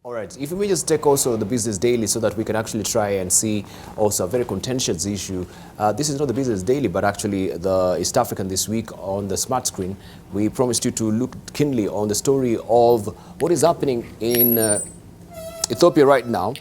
All right, if we just take also the Business Daily so that we can actually try and see also a very contentious issue. This is not the Business Daily, but actually the East African this week on the smart screen. We promised you to look keenly on the story of what is happening in Ethiopia right now.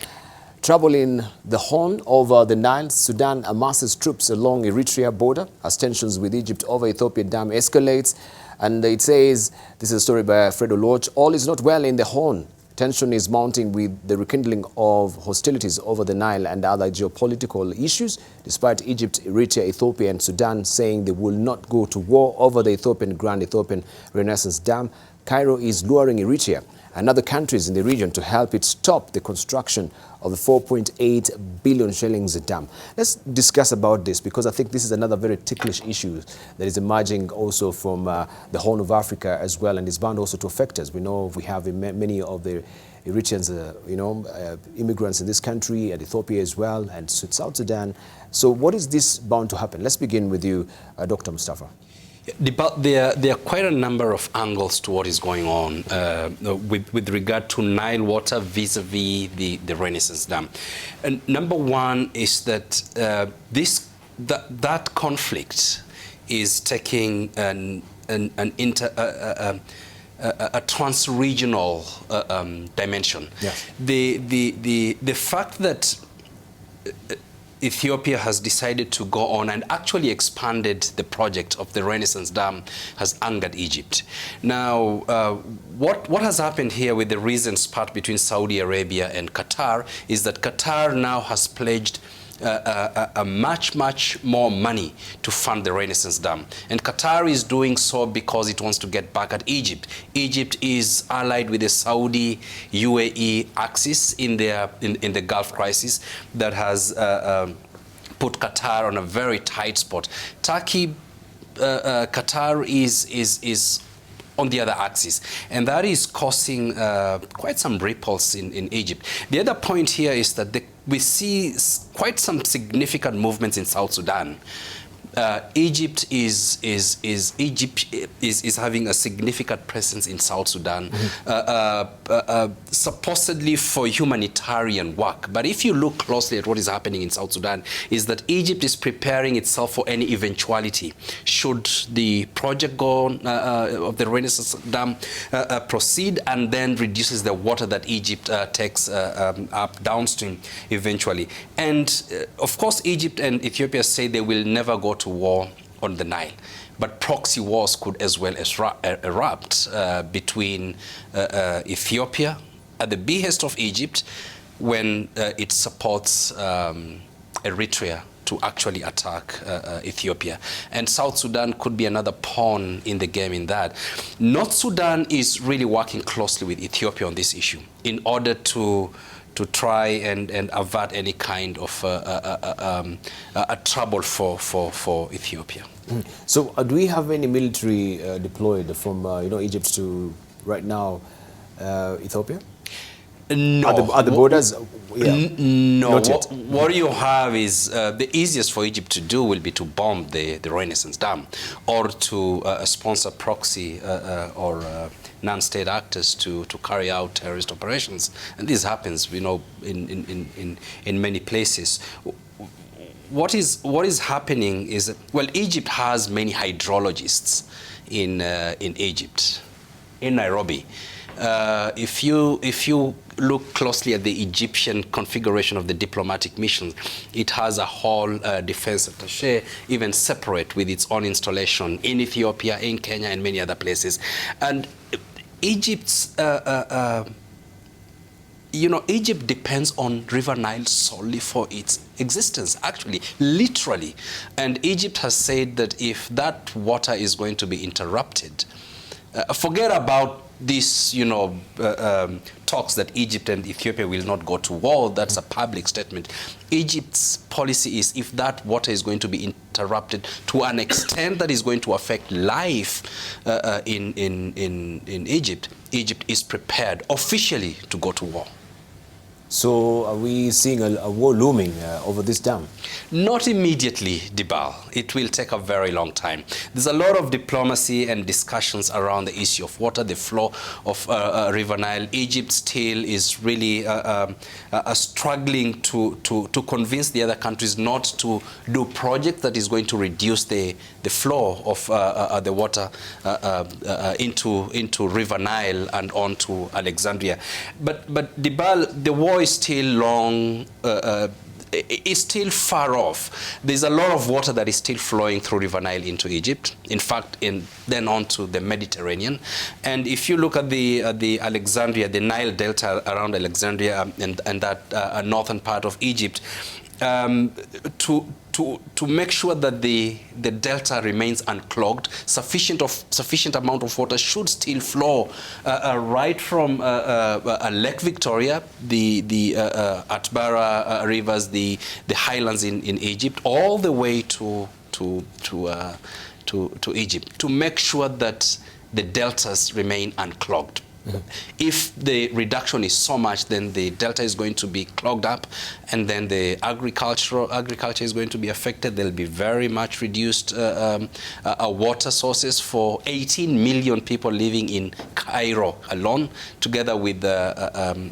Trouble in the Horn over the Nile. Sudan amasses troops along Eritrea border as tensions with Egypt over Ethiopian dam escalates. And it says, this is a story by Fredo Lodge, all is not well in the Horn. Tension is mounting with the rekindling of hostilities over the Nile and other geopolitical issues, despite Egypt, Eritrea, Ethiopia and Sudan saying they will not go to war over the Grand Ethiopian Renaissance Dam. Cairo is luring Eritrea and other countries in the region to help it stop the construction of the 4.8 billion shillings dam. Let's discuss about this, because I think this is another very ticklish issue that is emerging also from the Horn of Africa as well, and is bound also to affect us. We know we have many of the Eritreans, immigrants in this country, and Ethiopia as well, and South Sudan. So what is this bound to happen? Let's begin with you, Dr. Mustafa. There are quite a number of angles to what is going on with regard to Nile water vis-a-vis the Renaissance Dam. And number one is that that conflict is taking a trans-regional dimension. Yes. The fact that Ethiopia has decided to go on and actually expanded the project of the Renaissance Dam has angered Egypt. Now, what has happened here with the recent spat between Saudi Arabia and Qatar is that Qatar now has pledged much more money to fund the Renaissance Dam. And Qatar is doing so because it wants to get back at Egypt. Egypt is allied with the Saudi-UAE axis in the Gulf crisis that has put Qatar on a very tight spot. Qatar is on the other axis, and that is causing quite some ripples in Egypt. The other point here is that we see quite some significant movements in South Sudan. Egypt is having a significant presence in South Sudan, supposedly for humanitarian work. But if you look closely at what is happening in South Sudan, is that Egypt is preparing itself for any eventuality. Should the project go on, of the Renaissance Dam proceed, and then reduces the water that Egypt takes up downstream eventually. And of course, Egypt and Ethiopia say they will never go to war on the Nile, but proxy wars could as well erupt between Ethiopia at the behest of Egypt when it supports Eritrea to actually attack Ethiopia. And South Sudan could be another pawn in the game in that. North Sudan is really working closely with Ethiopia on this issue in order to try and avert any kind of a trouble for Ethiopia. So do we have any military deployed from Egypt to right now Ethiopia? No. At the borders? Yeah. No. Not yet. What you have is the easiest for Egypt to do will be to bomb the Renaissance Dam, or to sponsor proxy or non-state actors to carry out terrorist operations, and this happens, in many places. What is happening is that, well, Egypt has many hydrologists in Egypt, in Nairobi. If you look closely at the Egyptian configuration of the diplomatic missions, it has a whole defense attaché, even separate, with its own installation in Ethiopia, in Kenya, and many other places. And Egypt's Egypt depends on River Nile solely for its existence, actually, literally. And Egypt has said that if that water is going to be interrupted, forget about this, talks that Egypt and Ethiopia will not go to war. That's a public statement. Egypt's policy is, if that water is going to be interrupted to an extent that is going to affect life in Egypt, Egypt is prepared officially to go to war. So are we seeing a war looming over this dam? Not immediately, Debarl. It will take a very long time. There's a lot of diplomacy and discussions around the issue of water, the flow of River Nile. Egypt still is really struggling to convince the other countries not to do projects that is going to reduce the flow of the water into River Nile and on to Alexandria. But Debarl, the war is still long. It's still far off. There's a lot of water that is still flowing through River Nile into Egypt, in fact, then on to the Mediterranean. And if you look at the Alexandria, the Nile Delta around Alexandria and that northern part of Egypt, to make sure that the delta remains unclogged, sufficient amount of water should still flow right from Lake Victoria, the Atbara rivers, the highlands in Egypt, all the way to Egypt, to make sure that the deltas remain unclogged. If the reduction is so much, then the delta is going to be clogged up, and then the agriculture is going to be affected. There'll be very much reduced water sources for 18 million people living in Cairo alone, together with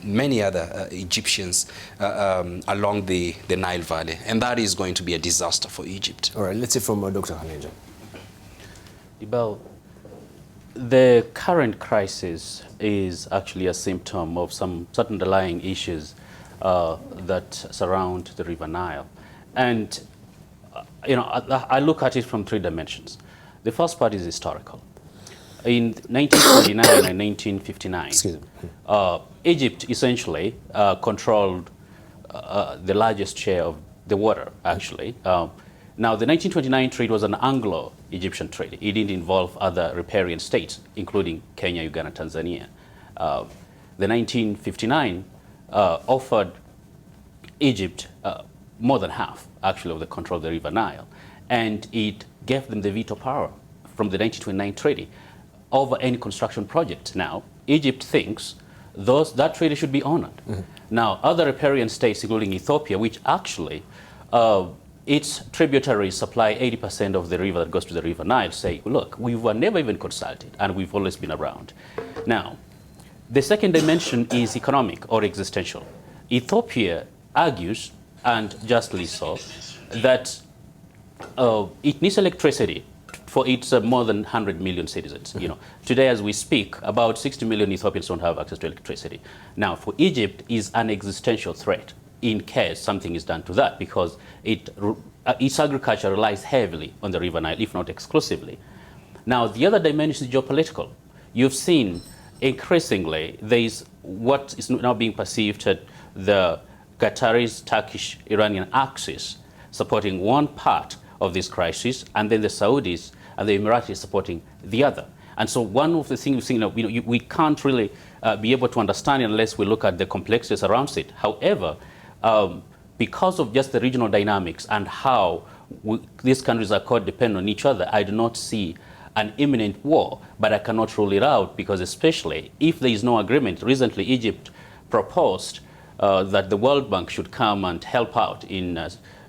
many other Egyptians along the Nile Valley. And that is going to be a disaster for Egypt. All right, let's hear from Dr. Haneja. Debarl, the current crisis is actually a symptom of some certain underlying issues that surround the River Nile. And, I look at it from three dimensions. The first part is historical. In 1949 and 1959, Egypt essentially controlled the largest share of the water, actually. Now, the 1929 treaty was an Anglo-Egyptian treaty. It didn't involve other riparian states, including Kenya, Uganda, Tanzania. The 1959 offered Egypt more than half, actually, of the control of the River Nile. And it gave them the veto power from the 1929 treaty over any construction project. Now, Egypt thinks that treaty should be honored. Now, other riparian states, including Ethiopia, which actually its tributaries supply 80% of the river that goes to the River Nile, say, look, we were never even consulted, and we've always been around. Now, the second dimension is economic or existential. Ethiopia argues, and justly so, that it needs electricity for its more than 100 million citizens. Today, as we speak, about 60 million Ethiopians don't have access to electricity. Now, for Egypt, is an existential threat in case something is done to that, because its agriculture relies heavily on the River Nile, if not exclusively. Now, the other dimension is geopolitical. You've seen increasingly there is what is now being perceived as the Qataris, Turkish, Iranian axis supporting one part of this crisis, and then the Saudis and the Emiratis supporting the other. And so one of the things we can't really be able to understand unless we look at the complexities around it. However, because of just the regional dynamics and how these countries are co-dependent on each other, I do not see an imminent war, but I cannot rule it out, because especially if there is no agreement. Recently, Egypt proposed that the World Bank should come and help out in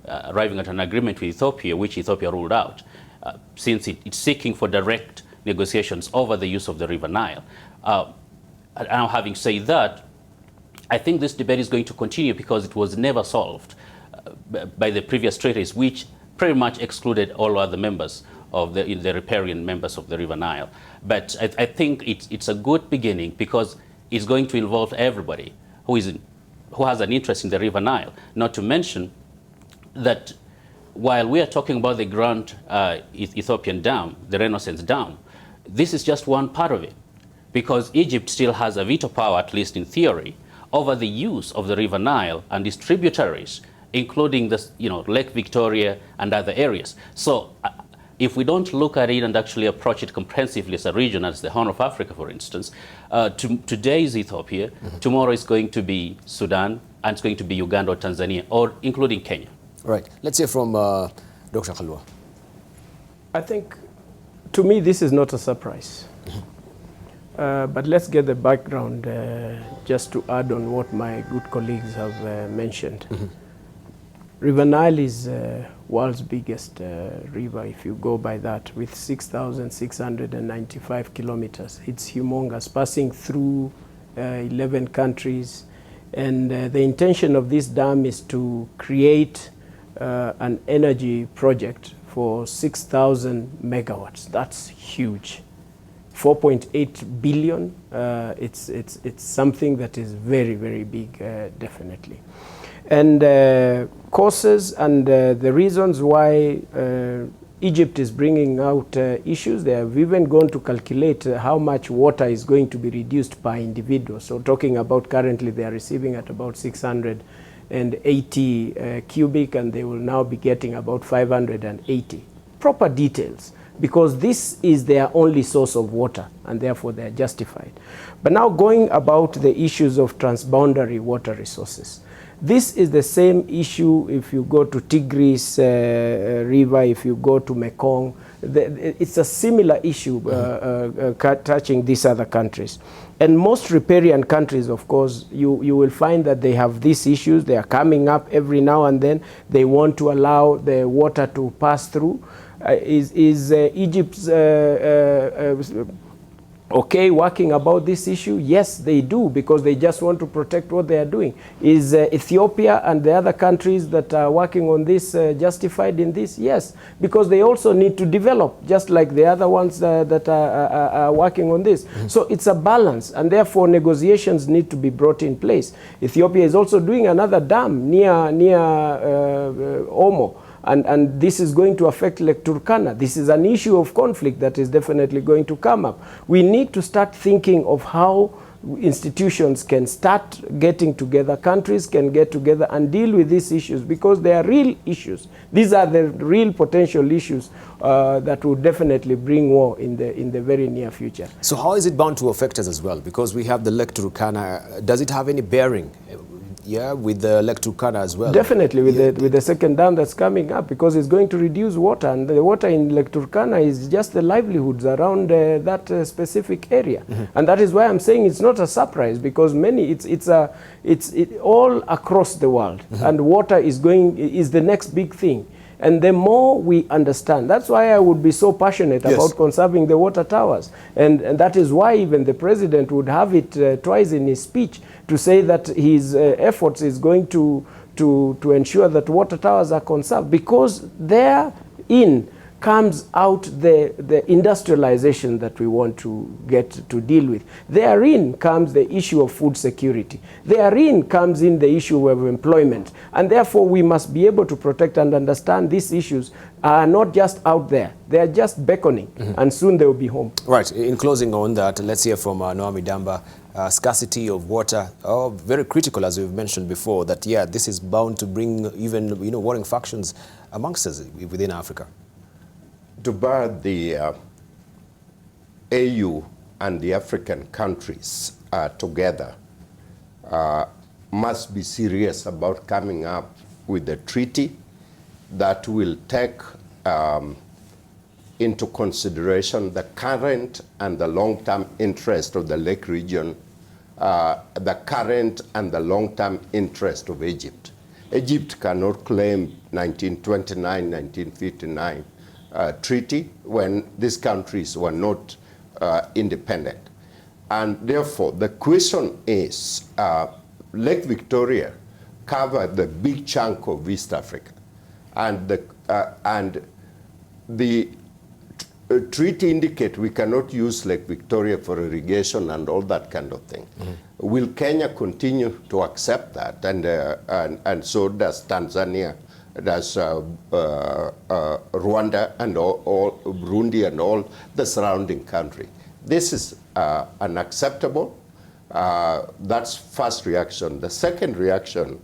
arriving at an agreement with Ethiopia, which Ethiopia ruled out, since it's seeking for direct negotiations over the use of the River Nile. Now, having said that, I think this debate is going to continue because it was never solved by the previous treaties, which pretty much excluded all other members of the riparian members of the River Nile. But I think it's a good beginning, because it's going to involve everybody who has an interest in the River Nile. Not to mention that while we are talking about the Grand Ethiopian Dam, the Renaissance Dam, this is just one part of it, because Egypt still has a veto power, at least in theory, over the use of the River Nile and its tributaries, including Lake Victoria and other areas. So if we don't look at it and actually approach it comprehensively as a region, as the Horn of Africa, for instance, today is Ethiopia, tomorrow is going to be Sudan, and it's going to be Uganda or Tanzania, or including Kenya. Right. Let's hear from Dr. Khalwa. I think, to me, this is not a surprise. But let's get the background just to add on what my good colleagues have mentioned. River Nile is world's biggest river, if you go by that, with 6,695 kilometers. It's humongous, passing through 11 countries. And the intention of this dam is to create an energy project for 6,000 megawatts. That's huge. 4.8 billion, it's something that is very, very big, definitely. And causes and the reasons why Egypt is bringing out issues, they have even gone to calculate how much water is going to be reduced per individual. So talking about currently they are receiving at about 680 cubic, and they will now be getting about 580. Proper details, because this is their only source of water, and therefore they are justified. But now going about the issues of transboundary water resources. This is the same issue if you go to Tigris River, if you go to Mekong. It's a similar issue touching these other countries. And most riparian countries, of course, you will find that they have these issues. They are coming up every now and then. They want to allow the water to pass through. Is Egypt's okay working about this issue? Yes, they do, because they just want to protect what they are doing. Is Ethiopia and the other countries that are working on this justified in this? Yes, because they also need to develop, just like the other ones that are working on this. So it's a balance, and therefore negotiations need to be brought in place. Ethiopia is also doing another dam near Omo. And this is going to affect Lake Turkana. This is an issue of conflict that is definitely going to come up. We need to start thinking of how institutions can start getting together, countries can get together and deal with these issues, because they are real issues. These are the real potential issues that will definitely bring war in the very near future. So how is it bound to affect us as well? Because we have the Lake Turkana. Does it have any bearing? Yeah, with the Lake Turkana as well. Definitely, with the second dam that's coming up, because it's going to reduce water, and the water in Lake Turkana is just the livelihoods around that specific area, and that is why I'm saying it's not a surprise, because it's all across the world, and water is the next big thing. And the more we understand, that's why I would be so passionate about conserving the water towers. And that is why even the president would have it twice in his speech to say that his efforts is going to ensure that water towers are conserved, because therein comes out the industrialization that we want to get to deal with. Therein comes the issue of food security. Therein comes in the issue of employment. And therefore we must be able to protect and understand these issues are not just out there. They are just beckoning, and soon they will be home. Right. In closing on that, let's hear from Naomi Damba. Scarcity of water, very critical, as we've mentioned before, that this is bound to bring even warring factions amongst us within Africa. Debarl, the AU and the African countries together must be serious about coming up with a treaty that will take into consideration the current and the long-term interest of the Lake region, the current and the long-term interest of Egypt. Egypt cannot claim 1929, 1959 treaty when these countries were not independent. And therefore, the question is, Lake Victoria covered the big chunk of East Africa. And the treaty indicate we cannot use Lake Victoria for irrigation and all that kind of thing. Will Kenya continue to accept that? And so does Tanzania, does Rwanda and all Burundi and all the surrounding country. This is unacceptable. That's first reaction. The second reaction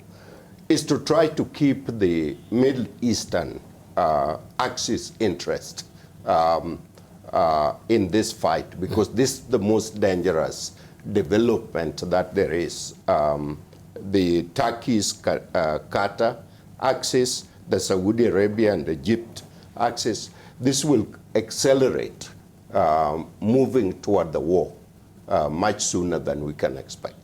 is to try to keep the Middle Eastern axis interest in this fight, because this is the most dangerous development that there is. The Turkey's Qatar axis, the Saudi Arabia and Egypt axis, this will accelerate moving toward the war much sooner than we can expect.